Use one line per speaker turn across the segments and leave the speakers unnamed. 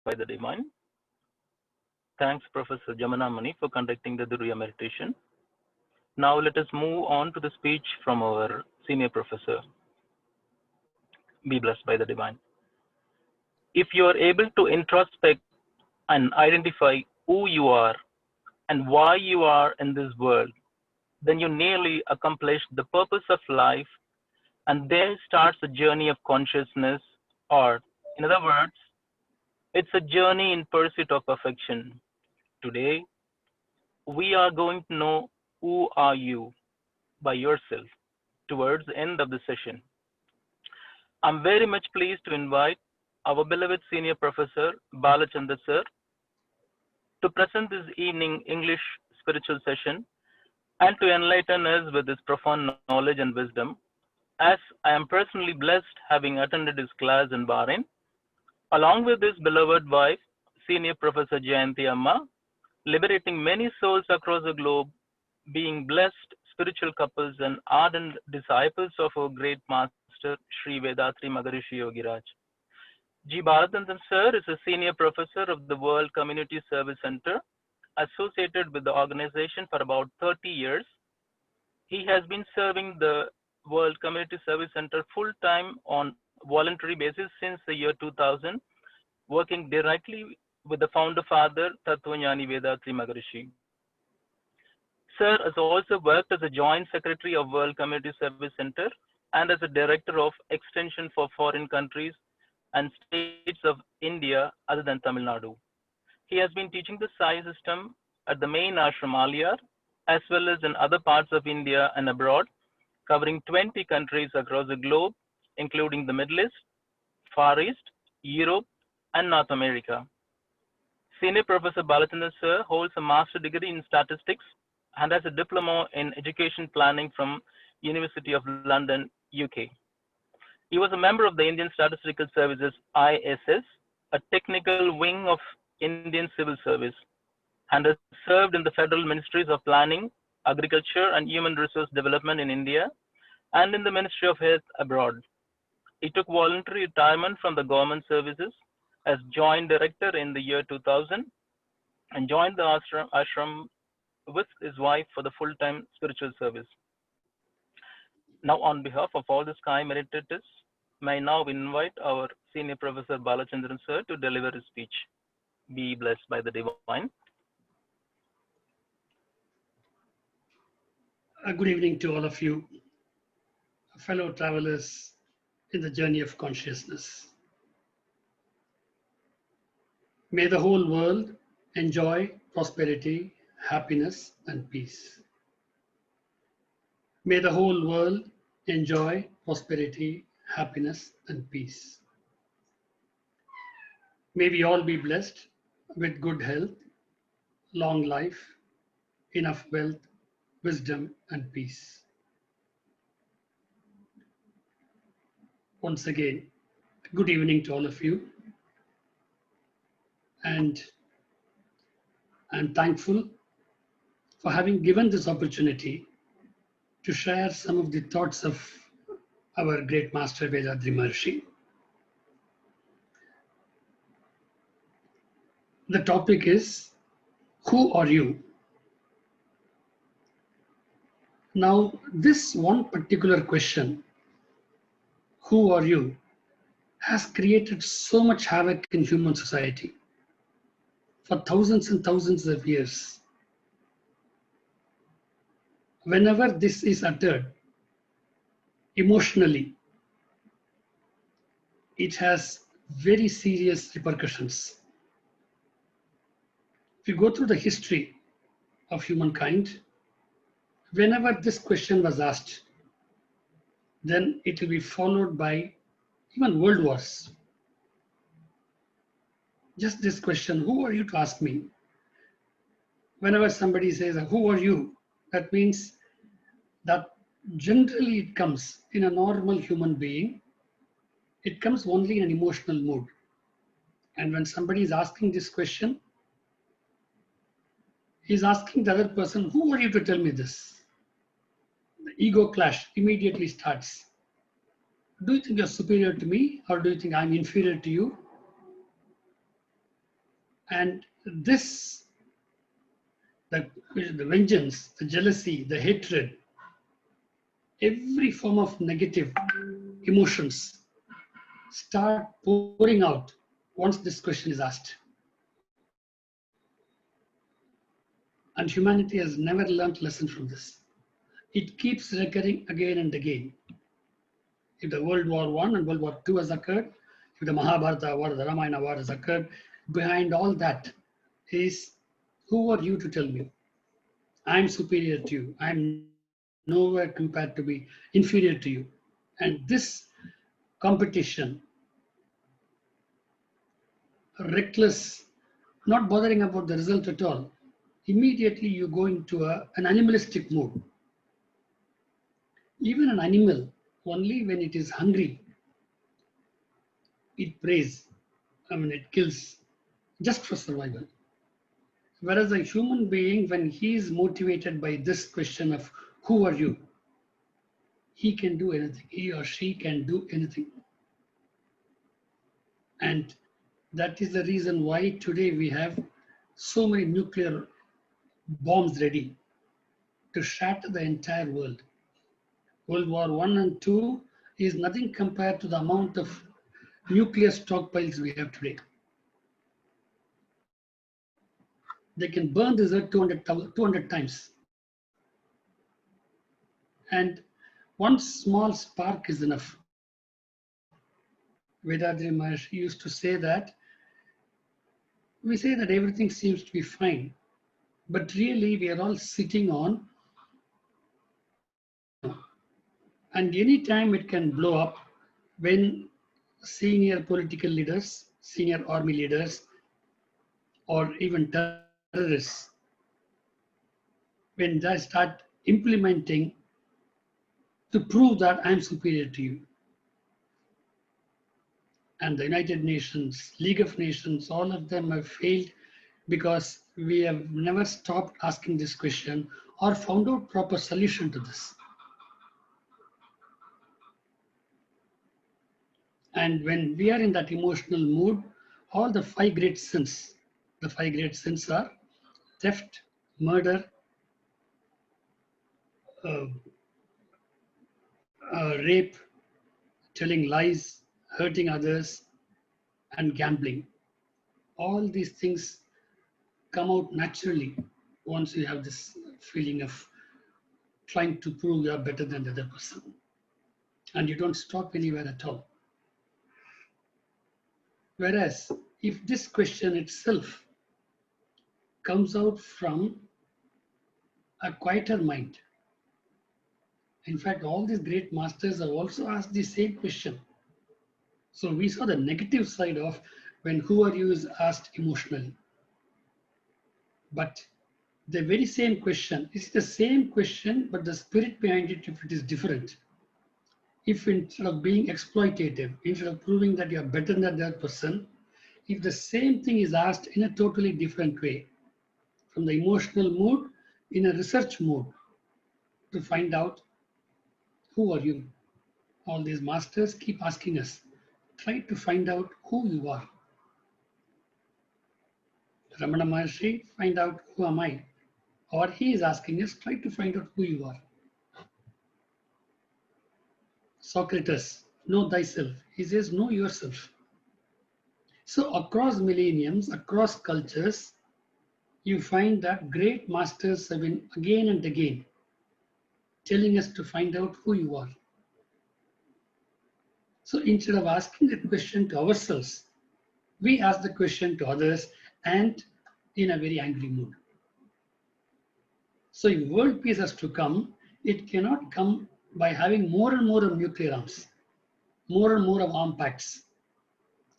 by the Divine. Thanks, Professor Jamanamani, for conducting the Durya meditation. Now let us move on to the speech from our senior professor. Be blessed by the Divine. If you are able to introspect and identify who you are and why you are in this world, then you nearly accomplished the purpose of life, and there starts a journey of consciousness, or in other words, it's a journey in pursuit of perfection. Today, we are going to know who are you by yourself towards the end of the session. I'm very much pleased to invite our beloved senior professor Balachandran sir to present this evening English spiritual session and to enlighten us with his profound knowledge and wisdom. As I am personally blessed having attended his class in Bahrain, along with his beloved wife, Senior Professor Jayanti Amma, liberating many souls across the globe, being blessed spiritual couples and ardent disciples of our great master, Sri Vethathiri Maharishi Yogiraj. G. Bharatandran sir is a senior professor of the World Community Service Center, associated with the organization for about 30 years. He has been serving the World Community Service Center full-time on voluntary basis since the year 2000, working directly with the founder father, Tattvanyani Vethathiri Maharishi. Sir has also worked as a joint secretary of World Community Service Center and as a director of extension for foreign countries and states of India other than Tamil Nadu. He has been teaching the Sai system at the main ashram Aliyar, as well as in other parts of India and abroad, covering 20 countries across the globe, including the Middle East, Far East, Europe, and North America. Senior Professor Balachandran sir holds a master's degree in statistics and has a diploma in education planning from University of London, UK. He was a member of the Indian Statistical Services ISS, a technical wing of Indian Civil Service, and has served in the Federal Ministries of Planning, Agriculture, and Human Resource Development in India and in the Ministry of Health abroad. He took voluntary retirement from the government services as joint director in the year 2000 and joined the ashram with his wife for the full-time spiritual service. Now, on behalf of all the Sky meditators, may I now invite our senior professor Balachandran sir to deliver his speech. Be blessed by the Divine.
Good evening to all of you, fellow travelers in the journey of consciousness. May the whole world enjoy prosperity, happiness, and peace. May the whole world enjoy prosperity, happiness, and peace. May we all be blessed with good health, long life, enough wealth, wisdom, and peace. Once again, good evening to all of you. And I'm thankful for having given this opportunity to share some of the thoughts of our great master Vethathiri Maharishi. The topic is, who are you? Now, this one particular question, who are you, has created so much havoc in human society for thousands and thousands of years. Whenever this is uttered emotionally, it has very serious repercussions. If you go through the history of humankind, whenever this question was asked, then it will be followed by even world wars. Just this question, who are you to ask me? Whenever somebody says, who are you? That means that generally it comes in a normal human being. It comes only in an emotional mood. And when somebody is asking this question, he's asking the other person, who are you to tell me this? The ego clash immediately starts. Do you think you're superior to me, or do you think I'm inferior to you? And this, the vengeance, the jealousy, the hatred, every form of negative emotions start pouring out once this question is asked. And humanity has never learned lesson from this. It keeps recurring again and again. If the World War I and World War II has occurred, if the Mahabharata war, the Ramayana war has occurred, behind all that is, who are you to tell me? I'm superior to you. I'm nowhere compared to be inferior to you. And this competition, reckless, not bothering about the result at all, immediately you go into an animalistic mode. Even an animal, only when it is hungry, it preys. It kills just for survival. Whereas a human being, when he is motivated by this question of who are you, he can do anything. He or she can do anything. And that is the reason why today we have so many nuclear bombs ready to shatter the entire world. World War I and II is nothing compared to the amount of nuclear stockpiles we have today. They can burn this earth 200 times. And one small spark is enough. Vethathiri Maharshi used to say that, we say that everything seems to be fine, but really we are all sitting on a volcano. And any time it can blow up when senior political leaders, senior army leaders, or even terrorists, when they start implementing to prove that I'm superior to you. And the United Nations, League of Nations, all of them have failed because we have never stopped asking this question or found out proper solution to this. And when we are in that emotional mood, all the 5 great sins, the 5 great sins are theft, murder, uh, rape, telling lies, hurting others, and gambling. All these things come out naturally once you have this feeling of trying to prove you are better than the other person. And you don't stop anywhere at all. Whereas if this question itself comes out from a quieter mind, in fact, all these great masters have also asked the same question. So we saw the negative side of when who are you is asked emotionally. But the very same question is the same question, but the spirit behind it, if it is different. If instead of being exploitative, instead of proving that you are better than that person, if the same thing is asked in a totally different way, from the emotional mood, in a research mode, to find out who are you. All these masters keep asking us, try to find out who you are. Ramana Maharshi, find out who am I? Or he is asking us, try to find out who you are. Socrates, know thyself. He says, know yourself. So across millenniums, across cultures, you find that great masters have been again and again telling us to find out who you are. So instead of asking the question to ourselves, we ask the question to others and in a very angry mood. So if world peace has to come, it cannot come by having more and more of nuclear arms, more and more of arm pacts.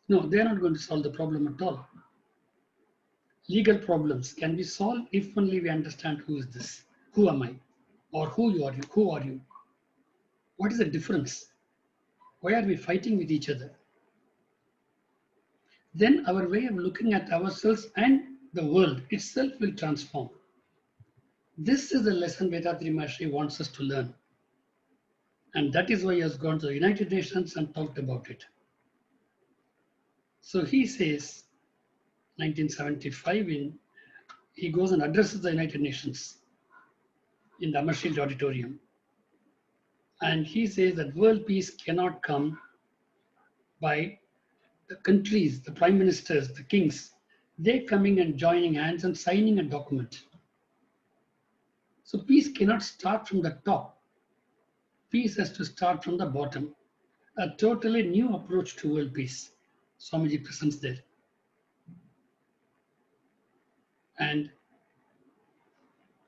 No, they're not going to solve the problem at all. Legal problems can be solved if only we understand who is this, who am I, or who are you? What is the difference? Why are we fighting with each other? Then our way of looking at ourselves and the world itself will transform. This is the lesson Vethathiri Maharshi wants us to learn. And that is why he has gone to the United Nations and talked about it. So he says, 1975, he goes and addresses the United Nations in the Amersfoort Auditorium. And he says that world peace cannot come by the countries, the prime ministers, the kings, they coming and joining hands and signing a document. So peace cannot start from the top. Peace has to start from the bottom. A totally new approach to world peace. Swamiji presents there. And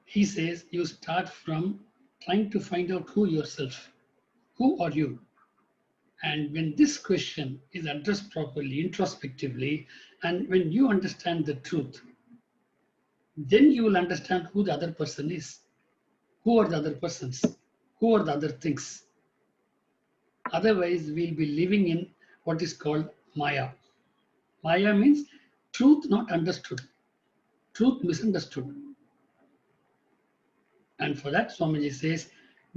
he says you start from trying to find out who yourself. Who are you? And when this question is addressed properly, introspectively, and when you understand the truth, then you will understand who the other person is. Who are the other persons? Who are the other things? Otherwise, we'll be living in what is called Maya. Maya means truth not understood, truth misunderstood. And for that, Swamiji says,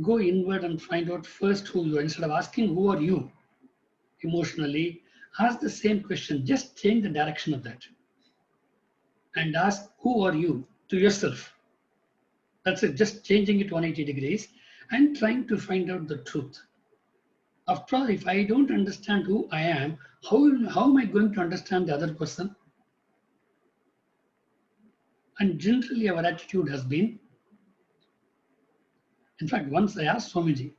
go inward and find out first who you are. Instead of asking, who are you? Emotionally, ask the same question, just change the direction of that. And ask, who are you to yourself? That's it, just changing it 180 degrees and trying to find out the truth. After all, if I don't understand who I am, how am I going to understand the other person? And generally, our attitude has been, in fact, once I asked Swamiji,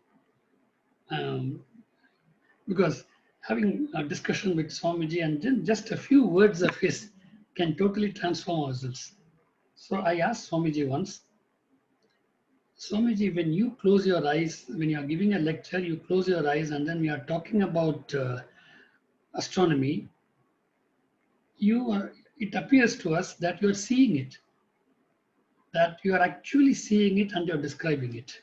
because having a discussion with Swamiji and then just a few words of his can totally transform ourselves. So I asked Swamiji once, Swamiji, when you close your eyes, when you are giving a lecture, you close your eyes and then we are talking about astronomy, it appears to us that you are seeing it, that you are actually seeing it and you are describing it.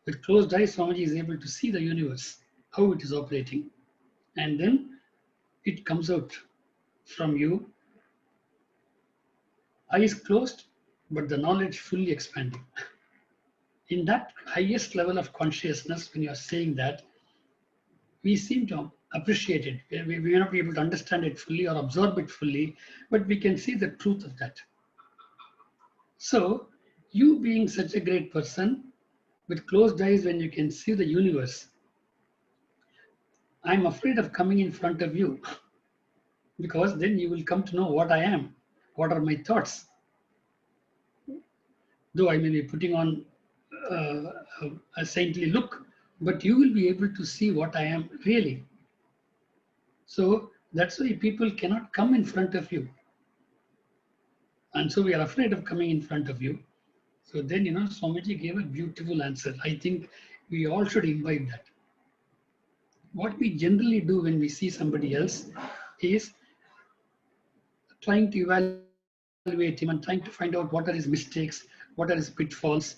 With closed eyes, Swamiji is able to see the universe, how it is operating. And then it comes out from you, eyes closed, but the knowledge fully expanding. In that highest level of consciousness, when you are saying that, we seem to appreciate it. We may not be able to understand it fully or absorb it fully, but we can see the truth of that. So, you being such a great person, with closed eyes when you can see the universe, I'm afraid of coming in front of you because then you will come to know what I am, what are my thoughts. Though I may be putting on a saintly look, but you will be able to see what I am really. So that's why people cannot come in front of you. And so we are afraid of coming in front of you. So then, Swamiji gave a beautiful answer. I think we all should imbibe that. What we generally do when we see somebody else is trying to evaluate him and trying to find out what are his mistakes, what are his pitfalls.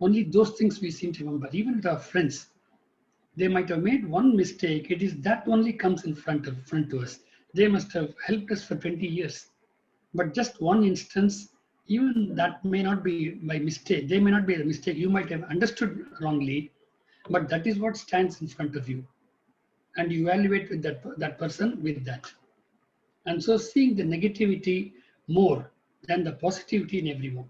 Only those things we seem to remember. Even with our friends, they might have made one mistake. It is that only comes in front to us. They must have helped us for 20 years. But just one instance, even that may not be by mistake. They may not be a mistake. You might have understood wrongly, but that is what stands in front of you. And you evaluate with that person with that. And so seeing the negativity more than the positivity in everyone.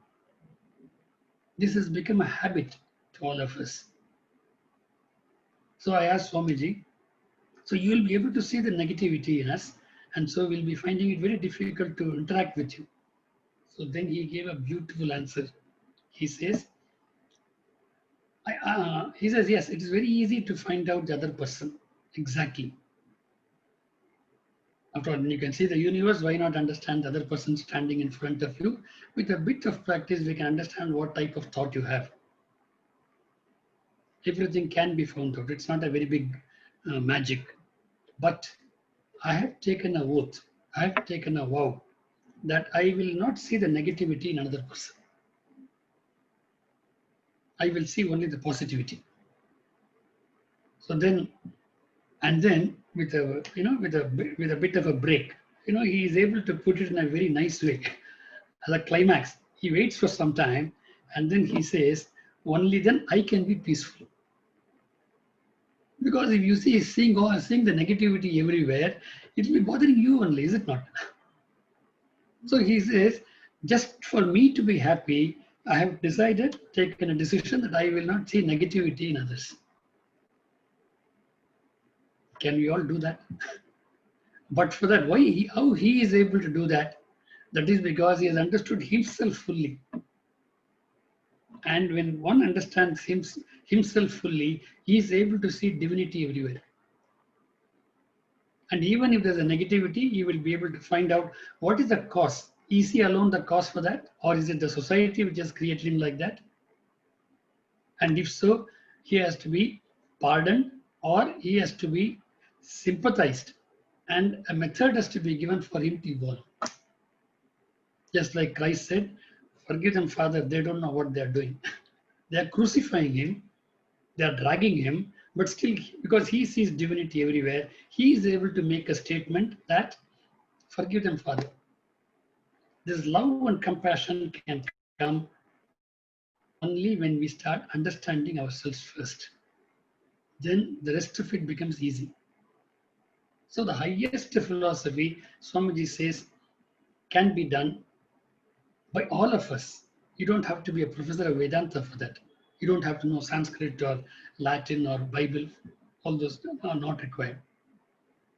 This has become a habit to all of us. So I asked Swamiji, so you will be able to see the negativity in us, and so we'll be finding it very difficult to interact with you. So then he gave a beautiful answer. He says, yes, it is very easy to find out the other person. Exactly. After all, when you can see the universe, why not understand the other person standing in front of you? With a bit of practice, we can understand what type of thought you have. Everything can be found out. It's not a very big magic. But I have taken a oath, I have taken a vow that I will not see the negativity in another person. I will see only the positivity. So then, and then with a bit of a break, he is able to put it in a very nice way. As a climax, he waits for some time, and then he says, only then I can be peaceful. Because if you seeing the negativity everywhere, it will be bothering you only, is it not? So he says, just for me to be happy, I have decided, taken a decision that I will not see negativity in others. Can we all do that? But for that, how he is able to do that? That is because he has understood himself fully. And when one understands himself fully, he is able to see divinity everywhere. And even if there's a negativity, he will be able to find out what is the cause. Is he alone the cause for that? Or is it the society which has created him like that? And if so, he has to be pardoned or he has to be sympathized. And a method has to be given for him to evolve. Just like Christ said, forgive them, Father, they don't know what they're doing. They are crucifying him, they are dragging him, but still, because he sees divinity everywhere, he is able to make a statement that, forgive them, Father. This love and compassion can come only when we start understanding ourselves first. Then the rest of it becomes easy. So the highest philosophy, Swamiji says, can be done by all of us. You don't have to be a professor of Vedanta for that. You don't have to know Sanskrit or Latin or Bible. All those are not required.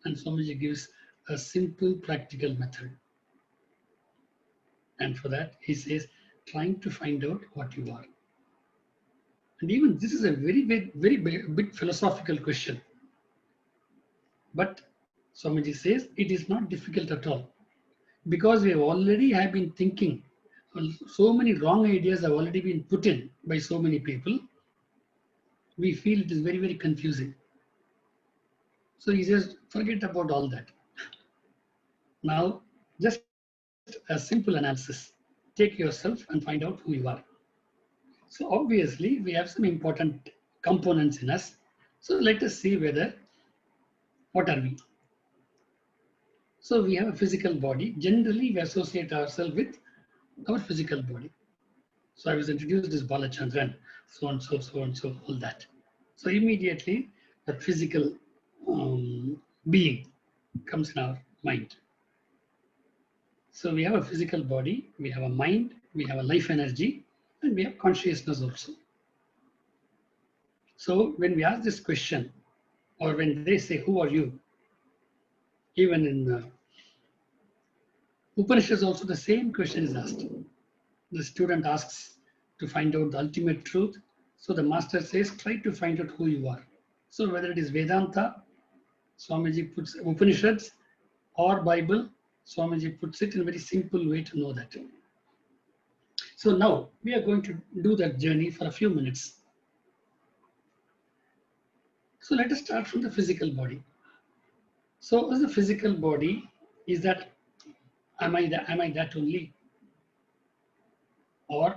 And Swamiji gives a simple, practical method. And for that, he says, trying to find out what you are. And even this is a very big philosophical question. But Swamiji says it is not difficult at all. Because we already have been thinking, so many wrong ideas have already been put in by so many people, we feel it is very confusing. So he says, forget about all that. Now, just a simple analysis. Take yourself and find out who you are. So obviously, we have some important components in us. So let us see what are we? So we have a physical body. Generally, we associate ourselves with our physical body. So I was introduced as Balachandran, so and so, all that. So immediately, the physical being comes in our mind. So we have a physical body, we have a mind, we have a life energy, and we have consciousness also. So when we ask this question, or when they say, who are you? Even in Upanishads also the same question is asked. The student asks to find out the ultimate truth. So the master says, try to find out who you are. So whether it is Vedanta, Swamiji puts Upanishads, or Bible, Swamiji puts it in a very simple way to know that. So now we are going to do that journey for a few minutes. So let us start from the physical body. So as the physical body, is that, am I that only? Or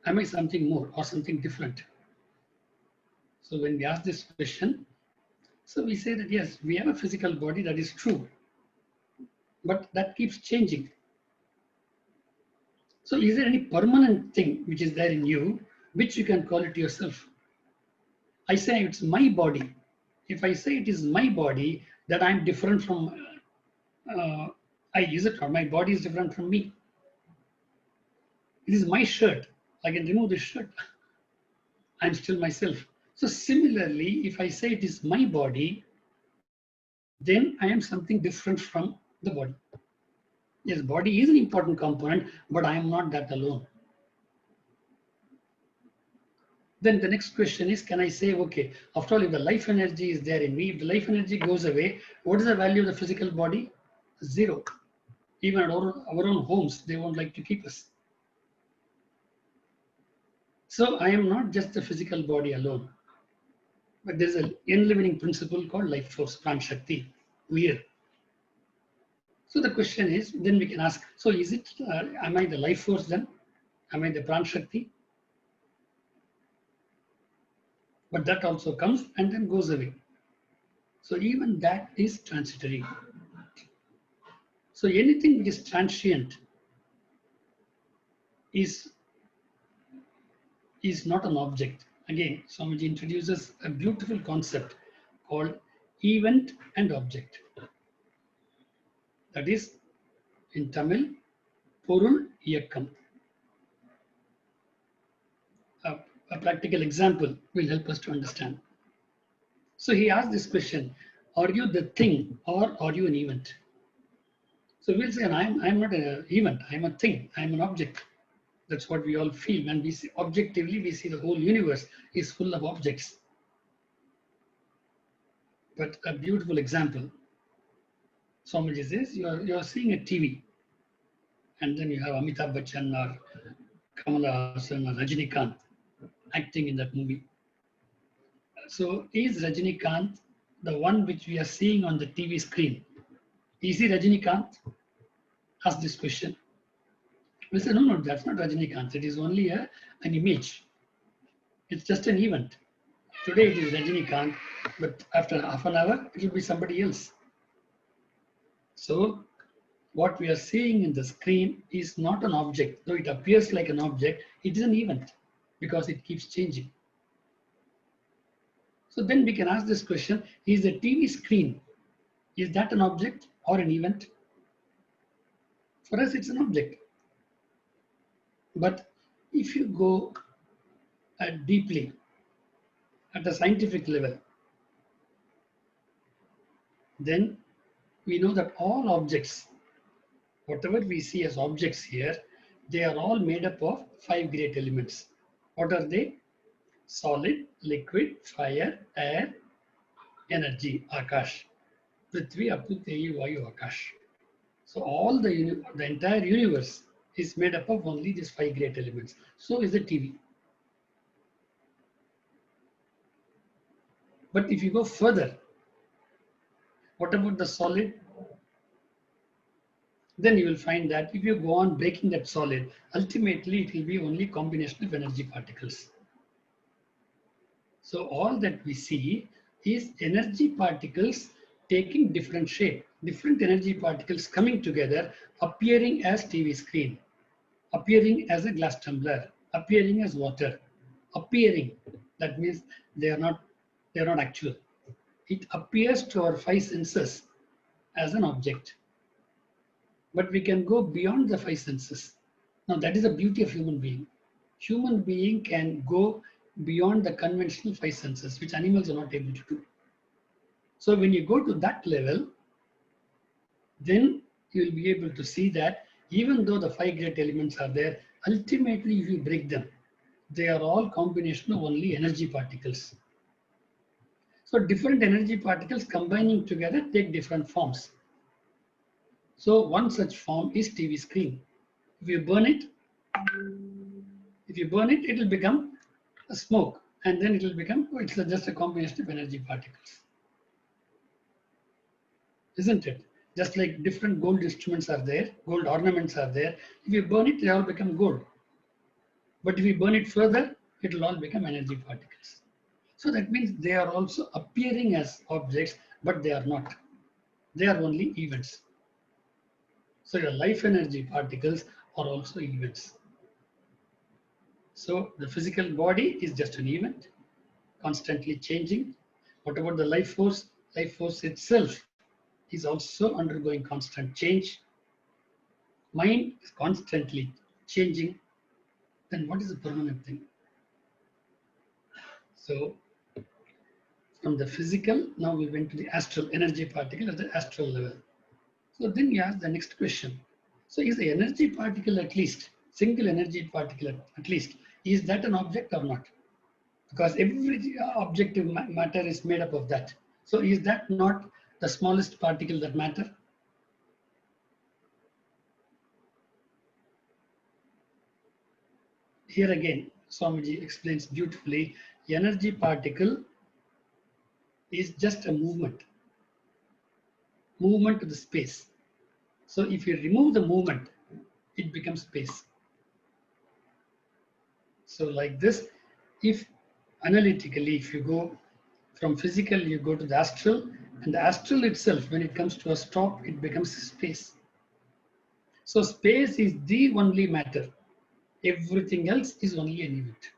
am I something more or something different? So when we ask this question, so we say that yes, we have a physical body, that is true, but that keeps changing. So is there any permanent thing which is there in you, which you can call it yourself? I say it's my body. If I say it is my body, that I'm different from, I use it, or my body is different from me. It is my shirt. I can remove this shirt. I'm still myself. So similarly, if I say it is my body, then I am something different from the body. Yes, body is an important component, but I am not that alone. Then the next question is, can I say, okay, after all, if the life energy is there in me, if the life energy goes away, what is the value of the physical body? Zero. Even at our own homes, they won't like to keep us. So I am not just the physical body alone, but there's an enlivening principle called life force, Pran Shakti, Aliyar. So the question is, then we can ask, so is it, am I the life force then? Am I the Pran Shakti? But that also comes and then goes away. So even that is transitory. So anything which is transient is not an object. Again, Swamiji introduces a beautiful concept called event and object. That is, in Tamil, பொருள் இயக்கம். A practical example will help us to understand. So he asked this question, are you the thing or are you an event? So we'll say, I'm not an event, I'm a thing, I'm an object. That's what we all feel when we see objectively, we see the whole universe is full of objects. But a beautiful example, Swamiji says, you're seeing a TV and then you have Amitabh Bachchan or Kamala Hassan or Rajinikanth acting in that movie. So is Rajinikanth the one which we are seeing on the TV screen? Is he Rajinikanth? Ask this question. We say, no, that's not Rajinikanth. It is only an image. It's just an event. Today it is Rajinikanth, but after half an hour, it will be somebody else. So what we are seeing in the screen is not an object. Though it appears like an object, it is an event because it keeps changing. So then we can ask this question, is the TV screen, is that an object or an event? For us, it's an object. But if you go deeply at a scientific level, then we know that all objects, whatever we see as objects here, they are all made up of 5 great elements. What are they? Solid, liquid, fire, air, energy, Akash. Prithvi, Apu, Teyu, Vayu, Akash. So all the entire universe is made up of only these 5 great elements. So is the TV. But if you go further, what about the solid? Then you will find that if you go on breaking that solid, ultimately it will be only combination of energy particles. So all that we see is energy particles taking different shape, different energy particles coming together, appearing as TV screen, appearing as a glass tumbler, appearing as water, appearing. That means they are not actual. It appears to our 5 senses as an object. But we can go beyond the 5 senses. Now that is the beauty of human being. Human being can go beyond the conventional 5 senses, which animals are not able to do. So when you go to that level, then you will be able to see that even though the 5 great elements are there, ultimately if you break them, they are all combination of only energy particles. So different energy particles combining together take different forms. So one such form is TV screen. If you burn it, it will become a smoke, and then it will become, oh, it's just a combination of energy particles. Isn't it? Just like different gold instruments are there, gold ornaments are there. If you burn it, they all become gold. But if you burn it further, it will all become energy particles. So that means they are also appearing as objects, but they are not. They are only events. So your life energy particles are also events. So the physical body is just an event, constantly changing. What about the life force? Life force itself is also undergoing constant change. Mind is constantly changing. Then what is the permanent thing? So from the physical, now we went to the astral energy particle at the astral level. So then you ask the next question. So is the energy particle at least, single energy particle at least, is that an object or not? Because every objective matter is made up of that. So is that not the smallest particle that matter? Here again, Swamiji explains beautifully, energy particle is just a movement to the space. So if you remove the movement, it becomes space. So like this, if analytically, if you go from physical, you go to the astral, and the astral itself, when it comes to a stop, it becomes space. So space is the only matter. Everything else is only an event.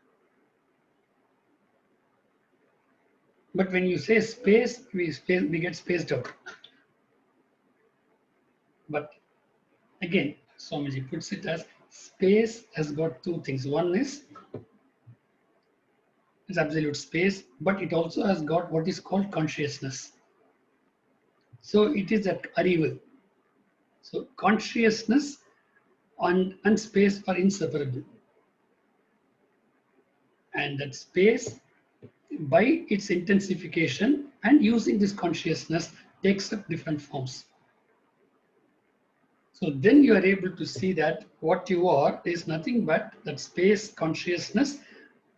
But when you say space, we get spaced out. But again, Swamiji puts it as space has got two things. One is it's absolute space, but it also has got what is called consciousness. So it is that arivu. So consciousness and space are inseparable. And that space, by its intensification and using this consciousness, takes up different forms. So then you are able to see that what you are is nothing but that space consciousness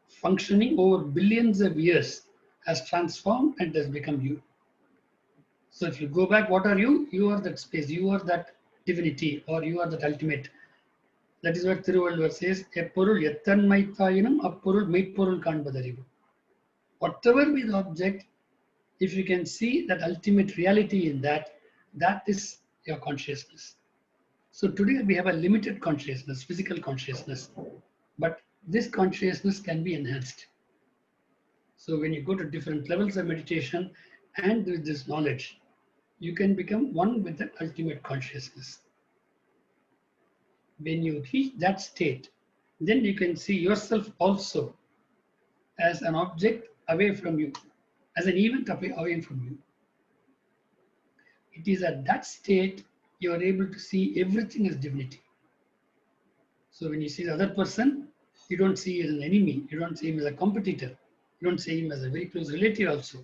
functioning over billions of years has transformed and has become you. So if you go back, what are you? You are that space, you are that divinity, or you are that ultimate. That is what Thiruvalluvar says, எப்பொருள் எத்தன்மைத்தாயினும் அப்பொருள் மெய்ப்பொருள் காண்பதறிவு. Whatever be the object, if you can see that ultimate reality in that, that is your consciousness. So today we have a limited consciousness, physical consciousness, but this consciousness can be enhanced. So when you go to different levels of meditation and with this knowledge, you can become one with that ultimate consciousness. When you reach that state, then you can see yourself also as an object away from you, as an event away from you. It is at that state you are able to see everything as divinity. So when you see the other person, you don't see him as an enemy, you don't see him as a competitor, you don't see him as a very close relative also.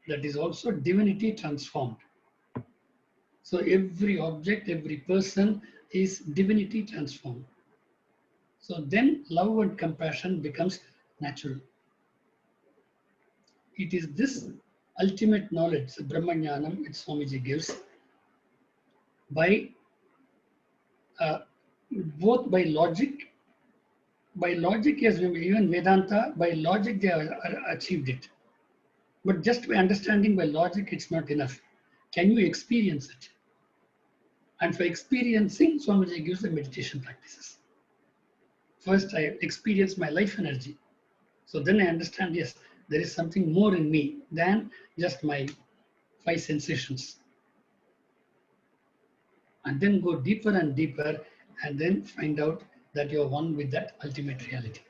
That is also divinity transformed. So every object, every person is divinity transformed. So then love and compassion becomes natural. It is this ultimate knowledge, Brahmanyanam, which Swamiji gives, by both by logic, yes, even Vedanta, by logic they have achieved it. But just by understanding by logic, it's not enough. Can you experience it? And for experiencing, Swamiji gives the meditation practices. First, I experience my life energy. So then I understand, yes, there is something more in me than just my 5 sensations. And then go deeper and deeper, and then find out that you're one with that ultimate reality.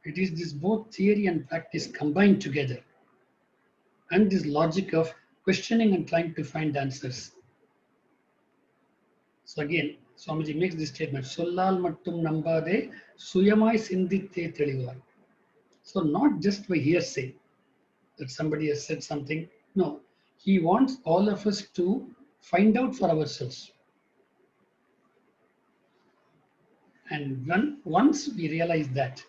It is this both theory and practice combined together, and this logic of questioning and trying to find answers. So again, Swamiji makes this statement, Sollal mattum nambade suyamai sindithe telivar. So not just by hearsay that somebody has said something. No, he wants all of us to find out for ourselves. And once we realize that,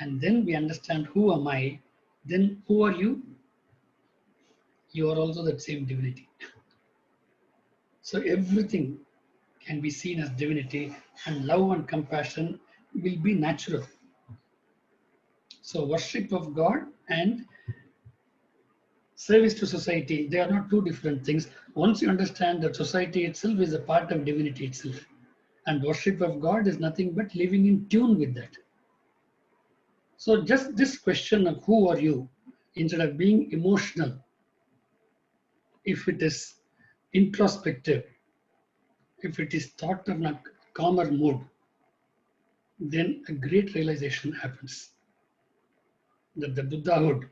and then we understand who am I, then who are you? You are also that same divinity. So everything can be seen as divinity, and love and compassion will be natural. So worship of God and service to society, they are not two different things. Once you understand that society itself is a part of divinity itself, and worship of God is nothing but living in tune with that. So just this question of who are you, instead of being emotional, if it is introspective, if it is thought of a calmer mood, then a great realization happens. That the Buddhahood,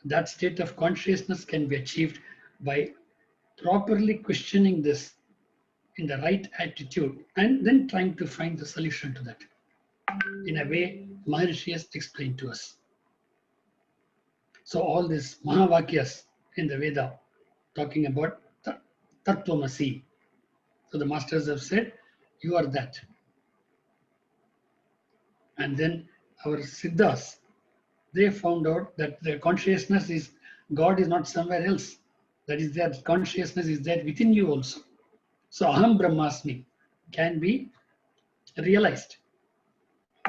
that state of consciousness can be achieved by properly questioning this in the right attitude and then trying to find the solution to that in a way Maharishi has explained to us. So all these Mahavakyas in the Veda talking about Tattvamasi. So the masters have said, you are that. And then our Siddhas, they found out that the consciousness is, God is not somewhere else. That is, that consciousness is there within you also. So Aham Brahmasmi can be realized.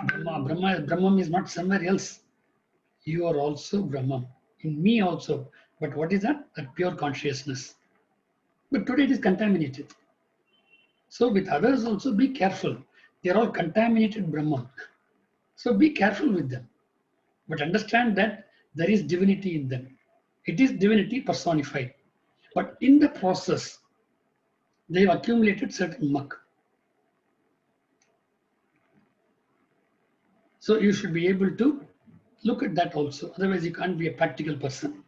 Brahman is not somewhere else. You are also Brahman. In me also. But what is that? That pure consciousness. But today it is contaminated. So with others also be careful. They are all contaminated Brahman. So be careful with them. But understand that there is divinity in them. It is divinity personified. But in the process, They've accumulated certain muck. So you should be able to look at that also. Otherwise, you can't be a practical person.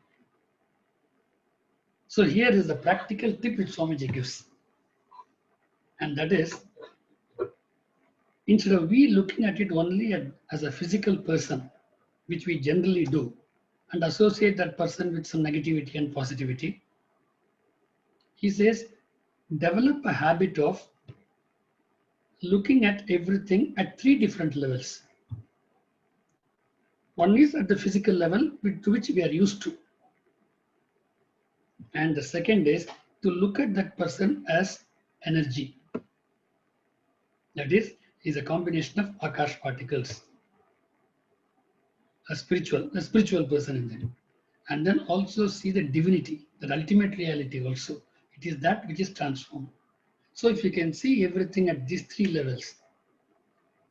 So here is the practical tip which Swamiji gives. And that is, instead of we looking at it only as a physical person, which we generally do, and associate that person with some negativity and positivity, he says, develop a habit of looking at everything at 3 different levels. One is at the physical level to which we are used to. And the second is to look at that person as energy. That is a combination of Akash particles, a spiritual person in them. And then also see the divinity, that ultimate reality also. It is that which is transformed. So if you can see everything at these 3 levels,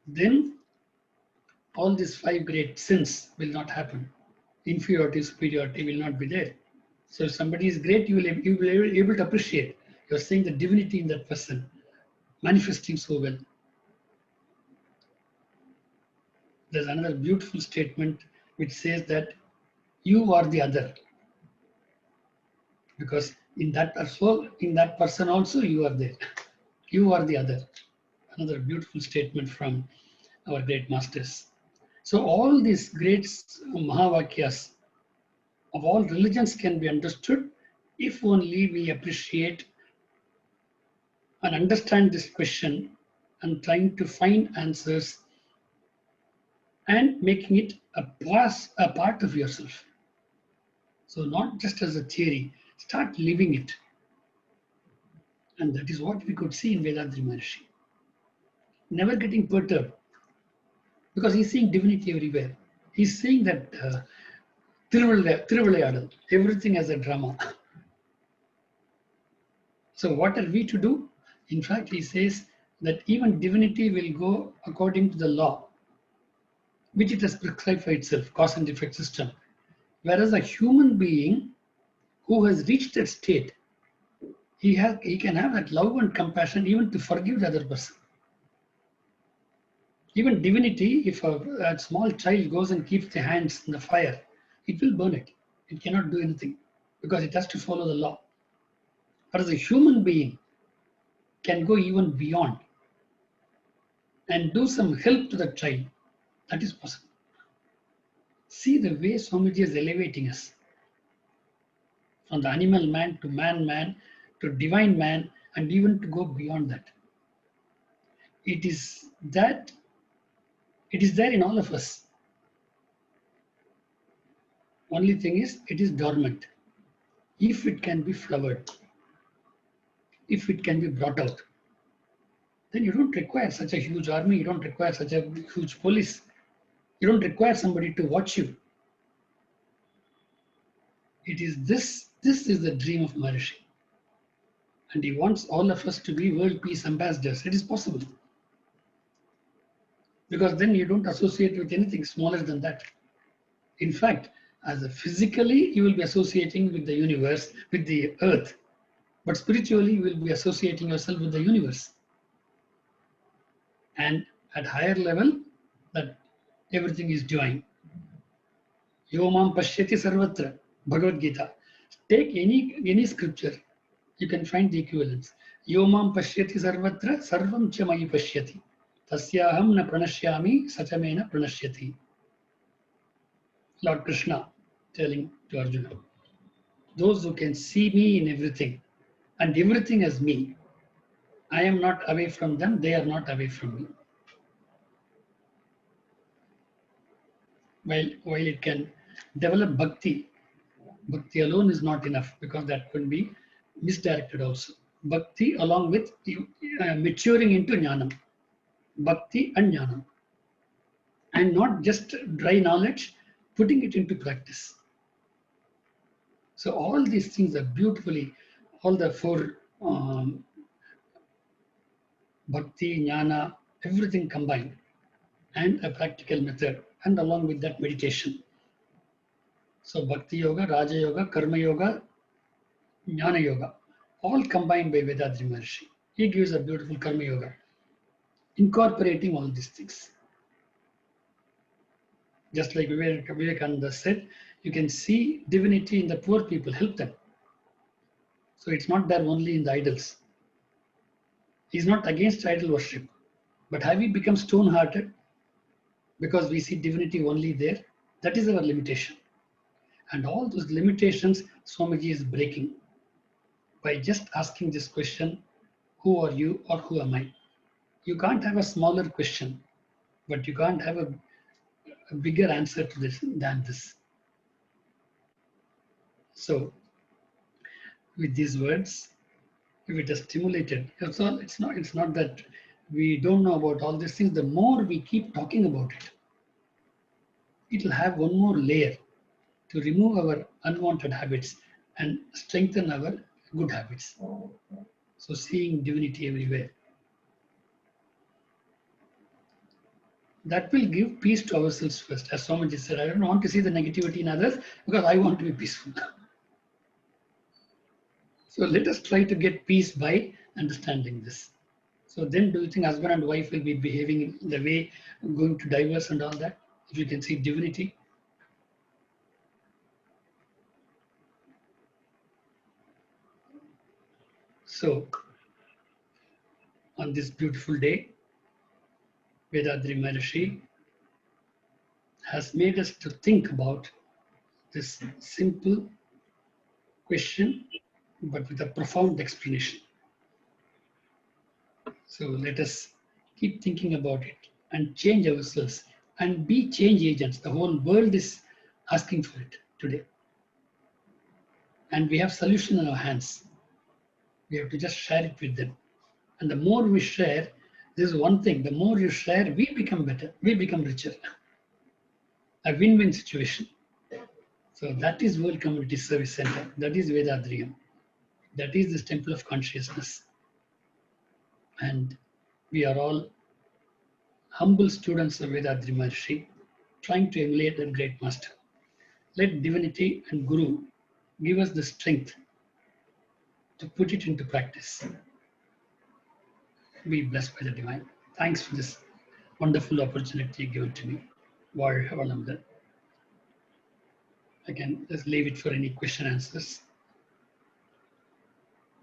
then all these 5 great sins will not happen. Inferiority, superiority will not be there. So if somebody is great, you will be able to appreciate. You're seeing the divinity in that person, manifesting so well. There's another beautiful statement which says that you are the other. Because in that person also you are there. You are the other. Another beautiful statement from our great masters. So all these great Mahavakyas of all religions can be understood if only we appreciate and understand this question and trying to find answers and making it a part of yourself. So not just as a theory, start living it. And that is what we could see in Vethathiri Maharshi. Never getting perturbed because he's seeing divinity everywhere. He's seeing that Thiruvilayadal, everything as a drama. So what are we to do? In fact, he says that even divinity will go according to the law, which it has prescribed for itself, cause and effect system. Whereas a human being who has reached that state, he can have that love and compassion even to forgive the other person. Even divinity, if a small child goes and keeps the hands in the fire, it will burn it. It cannot do anything because it has to follow the law. Whereas a human being can go even beyond and do some help to the child. That is possible. See the way Swamiji is elevating us from the animal man to man to divine man, and even to go beyond that. It is there in all of us. Only thing is, it is dormant. If it can be flowered, if it can be brought out, then you don't require such a huge army, you don't require such a huge police, you don't require somebody to watch you. It is this is the dream of Maharishi. And he wants all of us to be world peace ambassadors. It is possible. Because then you don't associate with anything smaller than that. In fact, physically, you will be associating with the universe, with the earth. But spiritually, you will be associating yourself with the universe. And at higher level, that everything is divine. Yomam pashyati sarvatra, Bhagavad Gita. Take any scripture, you can find the equivalents. Yomam pashyati sarvatra, sarvam cha mayi pashyati. Tasyaham na pranashyami, sachamena pranashyati. Lord Krishna telling to Arjuna, those who can see me in everything, and everything as me, I am not away from them, they are not away from me. While it can develop bhakti alone is not enough because that could be misdirected also. Bhakti along with maturing into jnanam. Bhakti and jnanam. And not just dry knowledge, putting it into practice. So all these things are beautifully, all the 4 bhakti, jnana, everything combined, and a practical method, and along with that meditation. So bhakti yoga, raja yoga, karma yoga, jnana yoga, all combined by Vethathiri Maharshi. He gives a beautiful Karma Yoga, incorporating all these things. Just like Vivekananda said, you can see divinity in the poor people, help them. So it's not there only in the idols. He's not against idol worship. But have we become stone-hearted because we see divinity only there? That is our limitation. And all those limitations Swamiji is breaking by just asking this question, who are you or who am I? You can't have a smaller question, but you can't have a bigger answer to this than this. So with these words, if it is stimulated, it's not that we don't know about all these things. The more we keep talking about it, it will have one more layer to remove our unwanted habits and strengthen our good habits. So seeing divinity everywhere. That will give peace to ourselves first. As Swamiji said, I don't want to see the negativity in others because I want to be peaceful. So let us try to get peace by understanding this. So then do you think husband and wife will be behaving in the way going to divorce and all that? If you can see divinity. So on this beautiful day, Vethathiri Maharshi has made us to think about this simple question, but with a profound explanation. So let us keep thinking about it and change ourselves and be change agents. The whole world is asking for it today. And we have solution in our hands. We have to just share it with them. And the more we share, this is one thing, the more you share, we become better, we become richer. A win-win situation. So that is World Community Service Center. That is Vethathiriyam. That is this temple of consciousness. And we are all humble students of Vethathiri Maharshi, trying to emulate that great master. Let divinity and Guru give us the strength to put it into practice. Be blessed by the divine. Thanks for this wonderful opportunity given to me. வாழ்க I can just leave it for any question answers.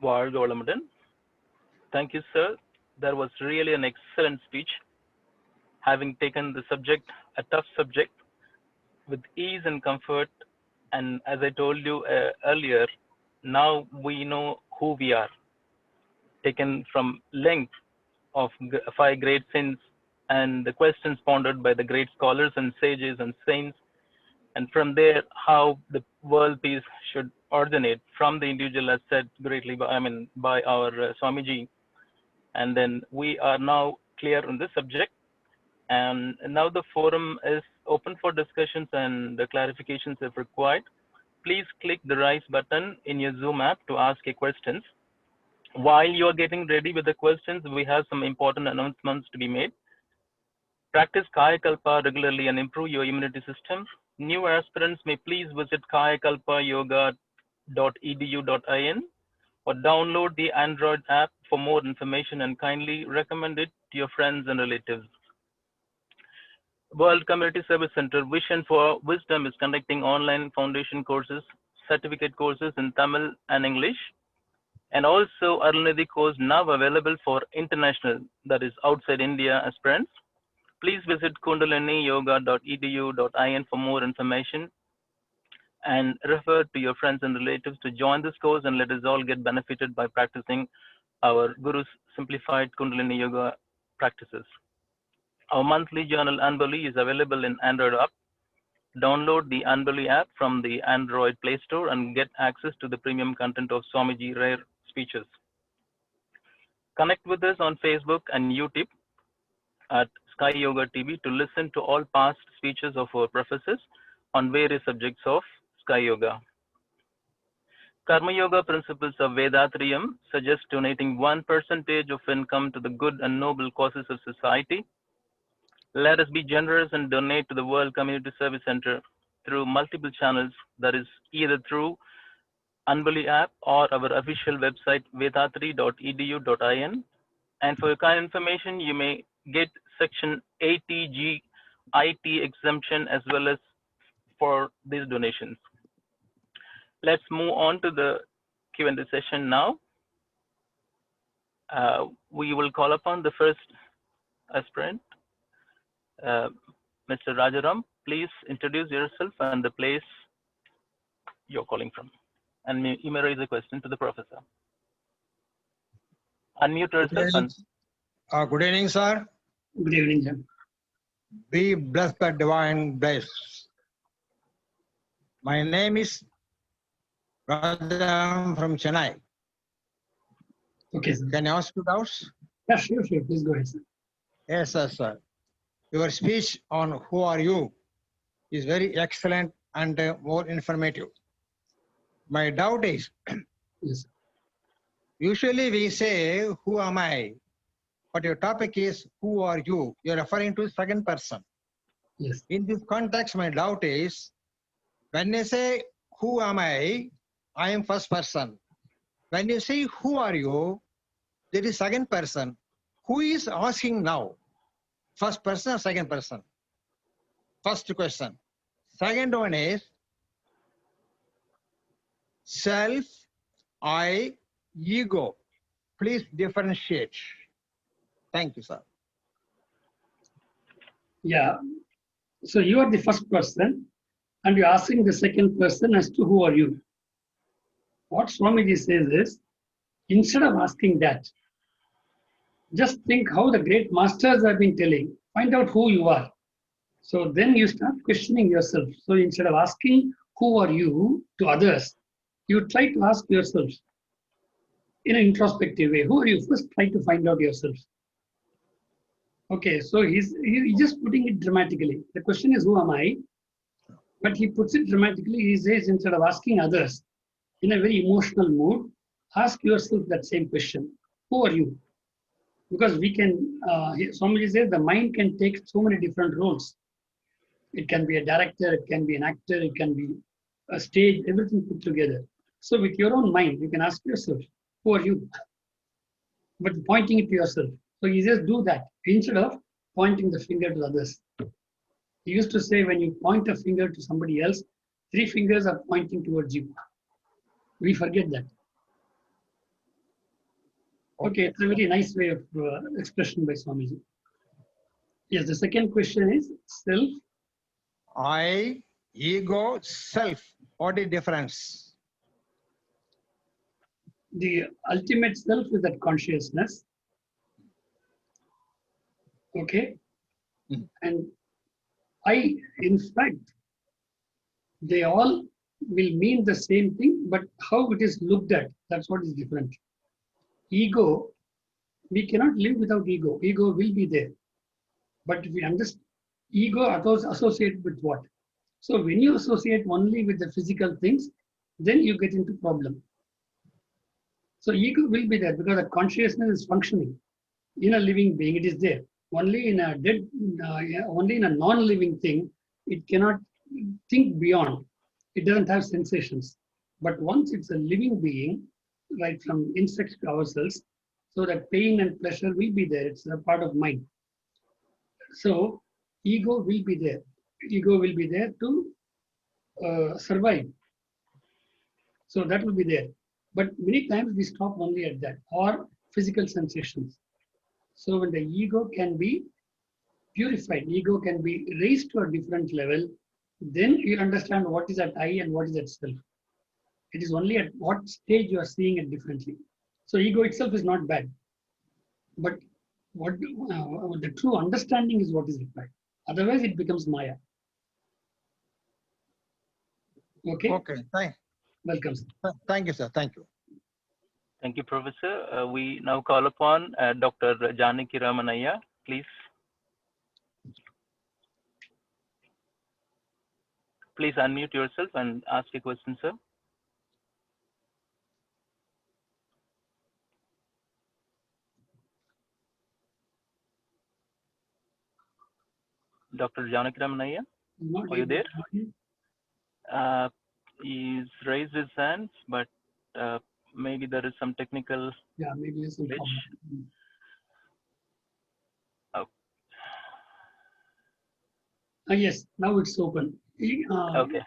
வாழ்க வளமுடன். Thank you, sir. That was really an excellent speech. Having taken the subject, a tough subject, with ease and comfort. And as I told you earlier, now we know who we are. Taken from length of 5 great sins and the questions pondered by the great scholars and sages and saints. And from there, how the world peace should originate from the individual, as said greatly by our Swamiji. And then we are now clear on this subject. And now the forum is open for discussions and the clarifications if required. Please click the raise button in your Zoom app to ask your questions. While you are getting ready with the questions, we have some important announcements to be made. Practice Kaya Kalpa regularly and improve your immunity system. New aspirants may please visit kayakalpayoga.edu.in or download the Android app for more information and kindly recommend it to your friends and relatives. World Community Service Center Vision for Wisdom is conducting online foundation courses, certificate courses in Tamil and English, and also Arunidhi course now available for international, that is outside India aspirants. Please visit kundaliniyoga.edu.in for more information and refer to your friends and relatives to join this course, and let us all get benefited by practicing our Guru's simplified Kundalini Yoga practices. Our monthly journal Anbali is available in Android app. Download the Anbali app from the Android Play Store and get access to the premium content of Swamiji rare speeches. Connect with us on Facebook and YouTube at Sky Yoga TV to listen to all past speeches of our professors on various subjects of Sky Yoga. Karma Yoga principles of Vethathiriyam suggest donating 1% of income to the good and noble causes of society. Let us be generous and donate to the World Community Service Center through multiple channels, that is either through Unbully app or our official website vethathiri.edu.in. And for your kind information, you may get Section 80G IT exemption as well as for these donations. Let's move on to the Q&A session now. We will call upon the first aspirant, Mr. Rajaram. Please introduce yourself and the place you're calling from. And you may raise a question to the professor. Unmute yourself.
Good evening, sir.
Good evening, Jim.
Be blessed by divine bliss. My name is Rajaram from Chennai.
Okay, sir.
Can I ask you doubts?
Yeah, sure. Please go ahead, sir.
Yes, sir. Your speech on who are you is very excellent and more informative. My doubt is,
Yes.
usually we say, who am I? But your topic is, who are you? You're referring to second person.
Yes.
In this context, my doubt is, when you say, who am I am first person. When you say, who are you, there is second person. Who is asking now? First person or second person? First question. Second one is, self, I, ego. Please differentiate. Thank you, sir.
Yeah. So you are the first person and you're asking the second person as to who are you. What Swamiji says is, instead of asking that, just think how the great masters have been telling. Find out who you are. So then you start questioning yourself. So instead of asking who are you to others, you try to ask yourself in an introspective way. Who are you? First try to find out yourself. Okay, so he's just putting it dramatically. The question is, who am I? But he puts it dramatically. He says, instead of asking others in a very emotional mood, ask yourself that same question. Who are you? Because we can, somebody says the mind can take so many different roles. It can be a director, it can be an actor, it can be a stage, everything put together. So with your own mind, you can ask yourself, who are you? But pointing it to yourself. So you just do that instead of pointing the finger to others. He used to say, when you point a finger to somebody else, 3 fingers are pointing towards you. We forget that. Okay, it's a very nice way of expression by Swamiji. Yes, the second question is self.
I, ego, self. What is difference?
The ultimate self is that consciousness. Okay. And I, in fact, they all will mean the same thing, but how it is looked at, that's what is different. Ego, we cannot live without ego. Ego will be there. But if we understand, ego associated with what? So when you associate only with the physical things, then you get into problem. So ego will be there because the consciousness is functioning in a living being. It is there. Only in a dead, only in a non-living thing, it cannot think beyond. It doesn't have sensations. But once it's a living being, right from insects to ourselves, so that pain and pleasure will be there. It's a part of mind. So ego will be there. Ego will be there to survive. So that will be there. But many times we stop only at that or physical sensations. So when the ego can be purified, ego can be raised to a different level, then you understand what is at I and what is at self. It is only at what stage you are seeing it differently. So ego itself is not bad. But what the true understanding is what is required. Otherwise, it becomes Maya. Okay.
Okay.
Welcome, sir.
Thank you, sir. Thank you.
Thank you, Professor. We now call upon Dr. Janaki Ramanaya, please. Please unmute yourself and ask a question, sir. Dr. Janaki Ramanaya, are you there? He's raised his hands, but maybe there is some technical
Yeah, maybe there's some
glitch.
problem.
Oh,
Yes, now it's open.
okay.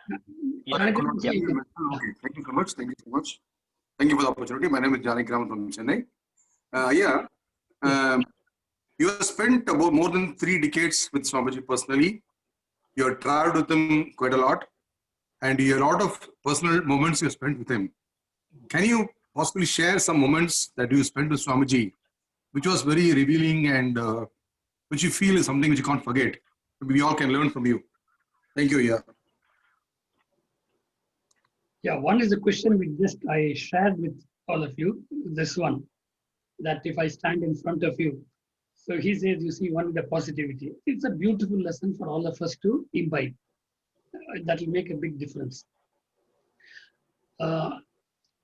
Yeah.
Janaki,
Yeah.
Okay, thank you so much. Thank you so much. Thank you for the opportunity. My name is Janaki Ram from Chennai. Yeah, you have spent about more than 3 decades with Swamiji personally. You have traveled with him quite a lot, and you have a lot of personal moments you spent with him. Can you possibly share some moments that you spent with Swamiji, which was very revealing and which you feel is something which you can't forget? We all can learn from you. Thank you. Yeah.
Yeah, one is the question I shared with all of you. This one, that if I stand in front of you, so he says, you see, one, the positivity. It's a beautiful lesson for all of us to imbibe. That will make a big difference.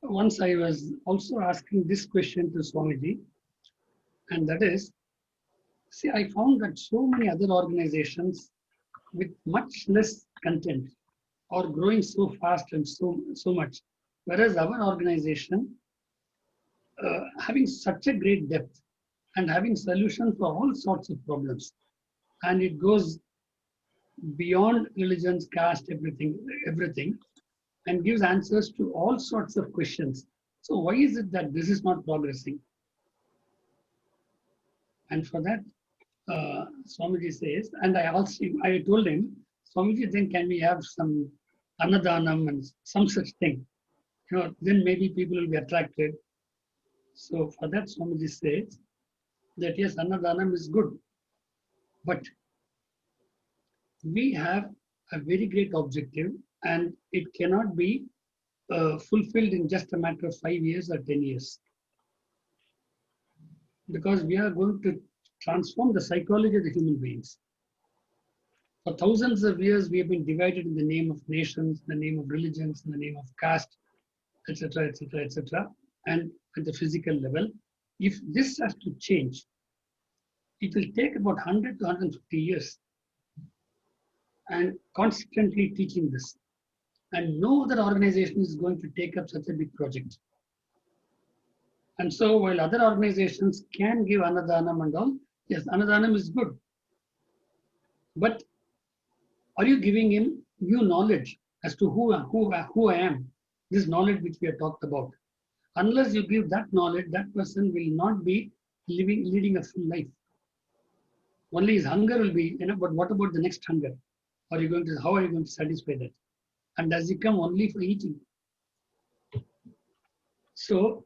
Once I was also asking this question to Swamiji, and that is, see, I found that so many other organizations with much less content are growing so fast and so much, whereas our organization having such a great depth and having solutions for all sorts of problems, and it goes beyond religions, caste, everything, and gives answers to all sorts of questions. So why is it that this is not progressing? And for that, Swamiji says, and I told him, Swamiji, then can we have some annadanam and some such thing? You know, then maybe people will be attracted. So for that, Swamiji says that yes, annadanam is good, but we have a very great objective, and it cannot be fulfilled in just a matter of 5 years or 10 years. Because we are going to transform the psychology of the human beings. For thousands of years, we have been divided in the name of nations, in the name of religions, in the name of caste, etc., etc., etc. And at the physical level, if this has to change, it will take about 100 to 150 years. And constantly teaching this. And no other organization is going to take up such a big project. And so while other organizations can give annadanam and all, yes, annadanam is good. But are you giving him new knowledge as to who I am? This knowledge which we have talked about. Unless you give that knowledge, that person will not be leading a full life. Only his hunger will be, but what about the next hunger? How are you going to satisfy that? And does it come only for eating? So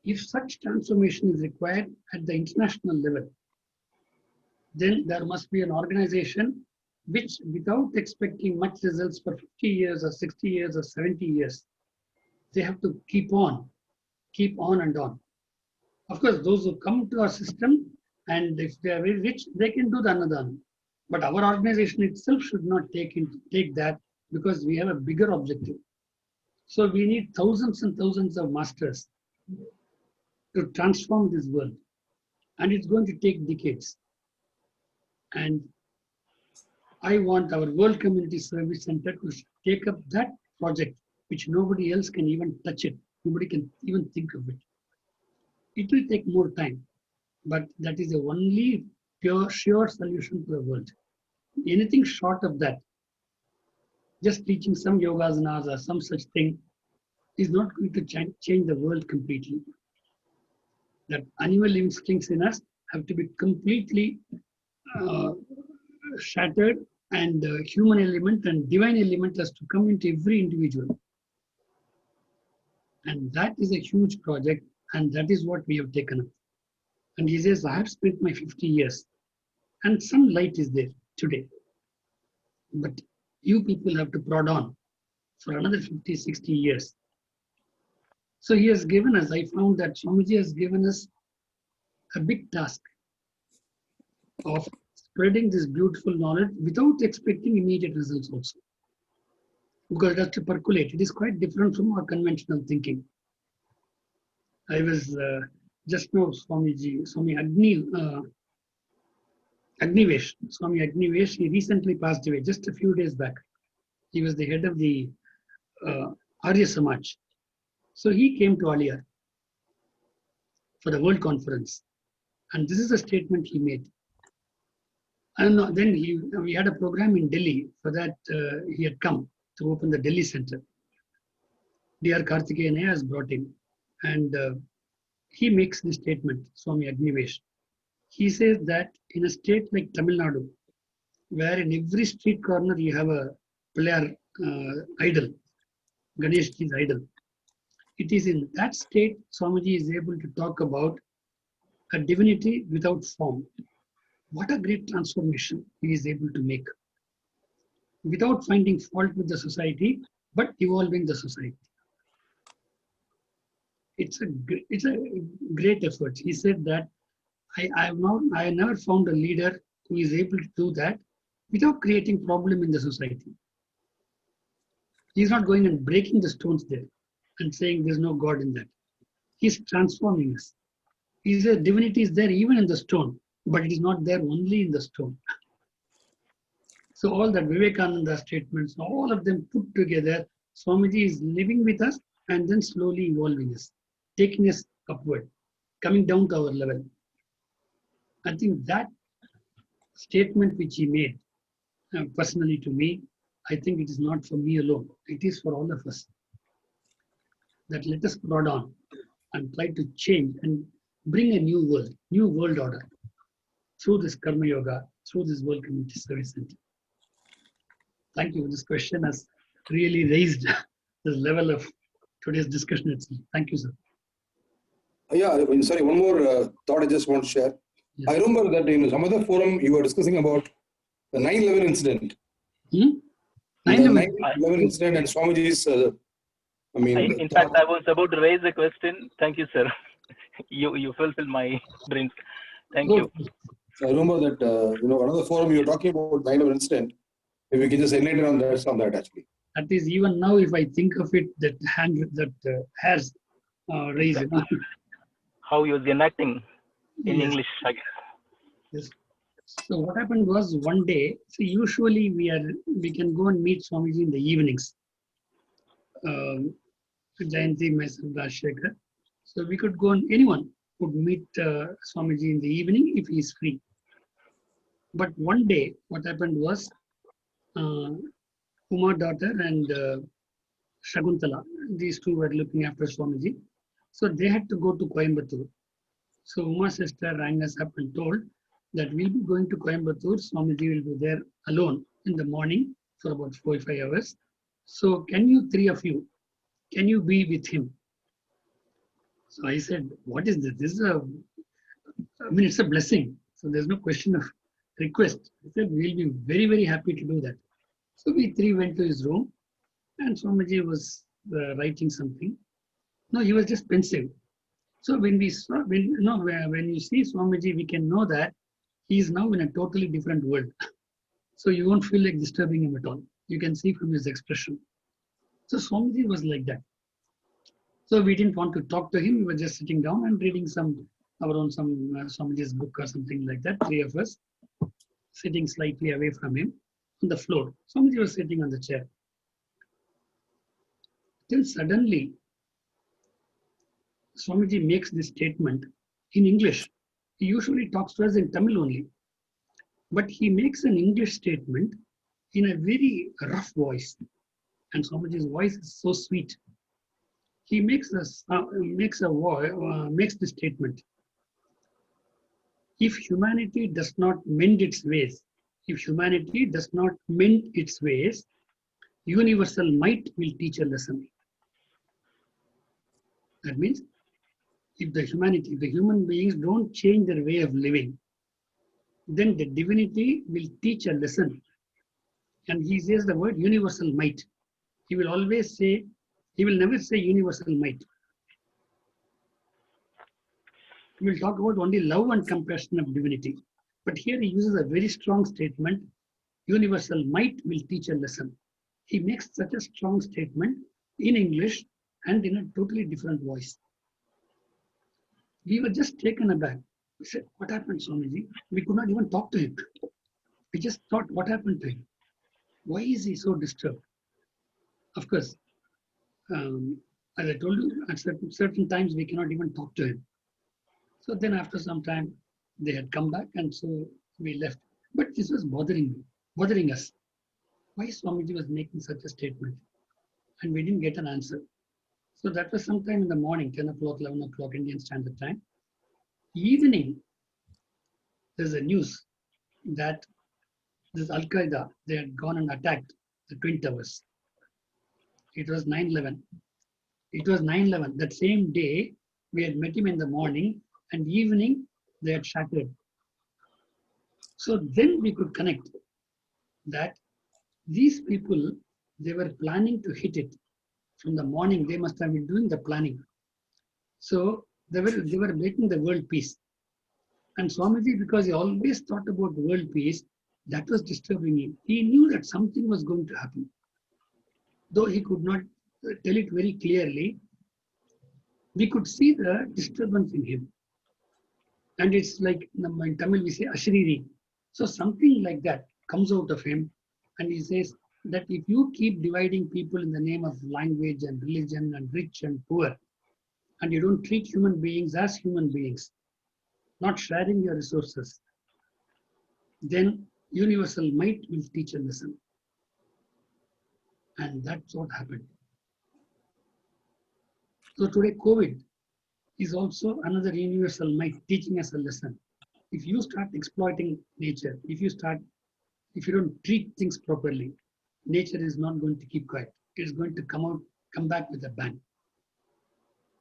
if such transformation is required at the international level, then there must be an organization which, without expecting much results for 50 years or 60 years or 70 years, they have to keep on and on. Of course, those who come to our system, and if they are very rich, they can do the annadanam. But our organization itself should not take that, because we have a bigger objective. So we need thousands and thousands of masters to transform this world. And it's going to take decades. And I want our World Community Service Center to take up that project, which nobody else can even touch it. Nobody can even think of it. It will take more time, but that is the only sure solution to the world. Anything short of that, just teaching some yogasanas or some such thing, is not going to change the world completely. That animal instincts in us have to be completely shattered, and human element and divine element has to come into every individual. And that is a huge project, and that is what we have taken up. And he says, I have spent my 50 years, and some light is there today. But you people have to prod on for another 50, 60 years. So he has given us, I found that Swamiji has given us a big task of spreading this beautiful knowledge without expecting immediate results also. Because it has to percolate. It is quite different from our conventional thinking. I was just now Swami Agnivesh, he recently passed away just a few days back. He was the head of the Arya Samaj. So he came to Aliyar for the World Conference. And this is a statement he made. And then we had a program in Delhi. For that, he had come to open the Delhi Center. D.R. Karthikeyan has brought him. And he makes this statement, Swami Agnivesh. He says that in a state like Tamil Nadu, where in every street corner you have a player idol, Ganeshji's idol. It is in that state Swamiji is able to talk about a divinity without form. What a great transformation he is able to make without finding fault with the society, but evolving the society. It's a great effort. He said that I never found a leader who is able to do that without creating problem in the society. He's not going and breaking the stones there and saying there's no God in that. He's transforming us. He said divinity is there even in the stone, but it is not there only in the stone. So all that Vivekananda statements, all of them put together, Swamiji is living with us and then slowly evolving us, taking us upward, coming down to our level. I think that statement which he made personally to me, I think it is not for me alone. It is for all of us. That let us prod on and try to change and bring a new world order through this Karma Yoga, through this World Community Service Center. Thank you. This question has really raised the level of today's discussion itself. Thank you, sir.
Yeah, sorry, one more thought I just want to share. Yes. I remember that in some other forum you were discussing about the 9/11 incident. 9/11 incident and Swamiji's,
in fact, I was about to raise a question. Thank you, sir. You fulfilled my dreams. Thank you.
So I remember that, another forum you were talking about 9/11 incident. If we can just enlighten on that actually.
That is, even now, if I think of it, that hairs raised.
Exactly. How he was enacting in English, I guess.
Yes. So what happened was one day, so usually we can go and meet Swamiji in the evenings. Jayanti, myself, Rajshekhar. So we could go and anyone could meet Swamiji in the evening if he is free. But one day, what happened was Uma daughter and Shakuntala, these two were looking after Swamiji. So they had to go to Coimbatore. So Uma's sister rang us up and told that we'll be going to Coimbatore. Swamiji will be there alone in the morning for about 4 or 5 hours. So can you, three of you, can you be with him? So I said, what is this? This is it's a blessing. So there's no question of request. I said, we'll be very, very happy to do that. So we three went to his room and Swamiji was writing something. No, he was just pensive. So when you see Swamiji, we can know that he is now in a totally different world. So you won't feel like disturbing him at all. You can see from his expression. So Swamiji was like that. So we didn't want to talk to him. We were just sitting down and reading Swamiji's book or something like that. Three of us sitting slightly away from him on the floor. Swamiji was sitting on the chair. Then suddenly, Swamiji makes this statement in English. He usually talks to us in Tamil only. But he makes an English statement in a very rough voice. And Swamiji's voice is so sweet. He makes the statement. If humanity does not mend its ways, universal might will teach a lesson. That means, if the human beings don't change their way of living, then the divinity will teach a lesson. And he says the word universal might. He will never say universal might. He will talk about only love and compassion of divinity. But here he uses a very strong statement, universal might will teach a lesson. He makes such a strong statement in English and in a totally different voice. We were just taken aback. We said, what happened, Swamiji? We could not even talk to him. We just thought, what happened to him? Why is he so disturbed? Of course, As I told you, at certain times we cannot even talk to him. So then after some time, they had come back and so we left. But this was bothering us. Why Swamiji was making such a statement? And we didn't get an answer. So that was sometime in the morning, 10 o'clock, 11 o'clock Indian Standard Time. Evening, there's a news that this Al-Qaeda, they had gone and attacked the Twin Towers. It was 9/11. It was 9/11. That same day, we had met him in the morning and evening, they had shattered. So then we could connect that these people, they were planning to hit it. From the morning, they must have been doing the planning. So they were making the world peace. And Swamiji, because he always thought about world peace, that was disturbing him. He knew that something was going to happen. Though he could not tell it very clearly, we could see the disturbance in him. And it's like in Tamil we say Ashriri. So something like that comes out of him. And he says that if you keep dividing people in the name of language and religion and rich and poor, and you don't treat human beings as human beings, not sharing your resources, then universal might will teach a lesson. And that's what happened. So today COVID is also another universal might teaching us a lesson. If you start exploiting nature, if you don't treat things properly, nature is not going to keep quiet. It is going to come back with a bang.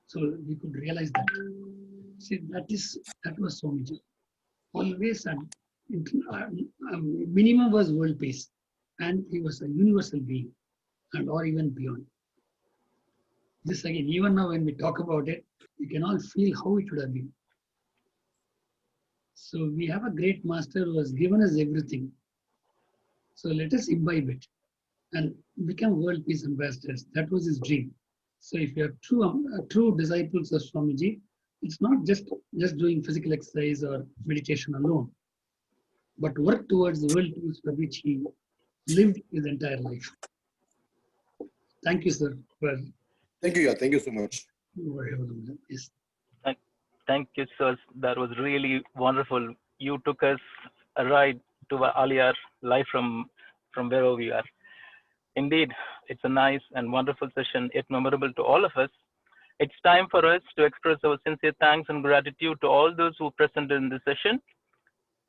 So we could realize that. See, that was Swamiji. Always minimum was world peace, and he was a universal being, and or even beyond. This again, even now when we talk about it, you can all feel how it would have been. So we have a great master who has given us everything. So let us imbibe it and become world peace ambassadors. That was his dream. So if you are true disciples of Swamiji, it's not just doing physical exercise or meditation alone, but work towards the world peace for which he lived his entire life. Thank you, sir.
Thank you. Yeah, thank you so much.
Yes.
Thank you, sir. That was really wonderful. You took us a ride to Aliyar live from wherever we are. Indeed, it's a nice and wonderful session, yet memorable to all of us. It's time for us to express our sincere thanks and gratitude to all those who presented in this session.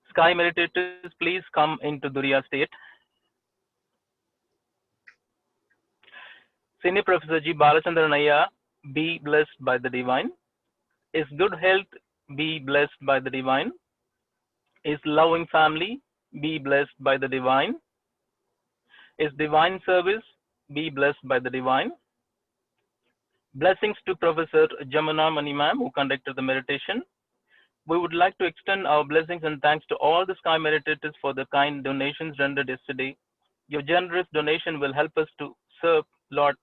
Sky meditators, please come into Duriya state. Senior Professor G. Balachandran Ayya, be blessed by the divine. Is good health, be blessed by the divine. Is loving family, be blessed by the divine. Is divine service, be blessed by the divine. Blessings to Professor Jamuna Mani ma'am, who conducted the meditation. We would like to extend our blessings and thanks to all the Sky meditators for the kind donations rendered yesterday. Your generous donation will help us to serve Lord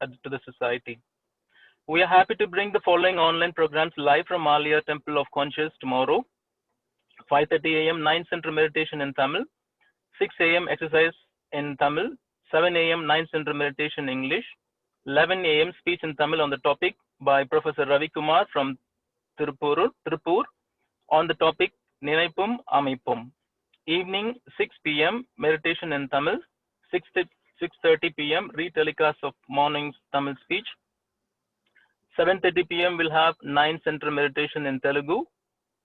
to the society. We are happy to bring the following online programs live from Aliyar Temple of Conscious tomorrow. 5:30 a.m. 9 Center meditation in Tamil, 6 a.m. exercise in Tamil, 7 a.m. 9 Center meditation in English, 11 a.m. speech in Tamil on the topic by Professor Ravi Kumar from Tirupur on the topic Ninaipum Amaipum. Evening 6 p.m. meditation in Tamil, 6:30 p.m. retelecast of morning's Tamil speech. 7:30 p.m. we'll have 9 Center meditation in Telugu,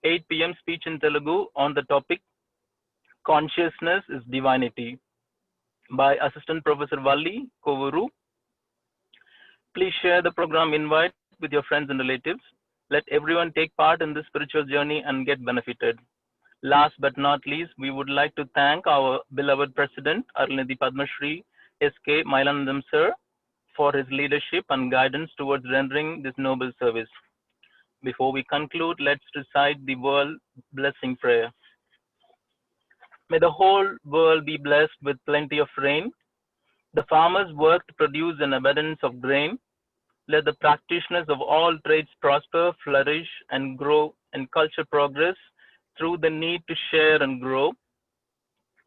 8 p.m. speech in Telugu on the topic Consciousness is Divinity by Assistant Professor Valli Kovuru. Please share the program invite with your friends and relatives. Let everyone take part in this spiritual journey and get benefited. Last but not least, we would like to thank our beloved President, Arunidhi Padma Shri S.K. Mailanandam Sir, for his leadership and guidance towards rendering this noble service. Before we conclude, let's recite the world blessing prayer. May the whole world be blessed with plenty of rain. The farmers work to produce an abundance of grain. Let the practitioners of all trades prosper, flourish, and grow, and culture progress through the need to share and grow.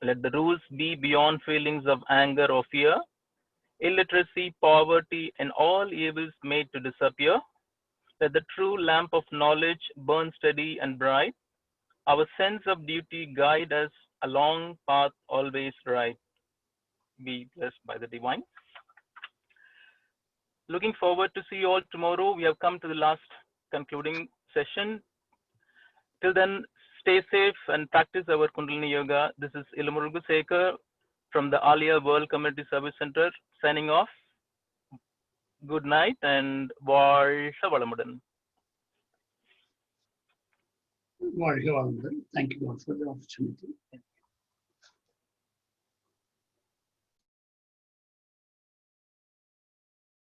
Let the rules be beyond feelings of anger or fear. illiteracy, poverty, and all evils made to disappear. Let the true lamp of knowledge burn steady and bright. Our sense of duty guide us along path always right. Be blessed by the divine. Looking forward to see you all tomorrow. We have come to the last concluding session. Till then, stay safe and practice our Kundalini Yoga. This is Ilumurugu Sekar from the Aliyar World Community Service Center signing off. Good night and Valsha Valamudan.
Thank you all for the opportunity.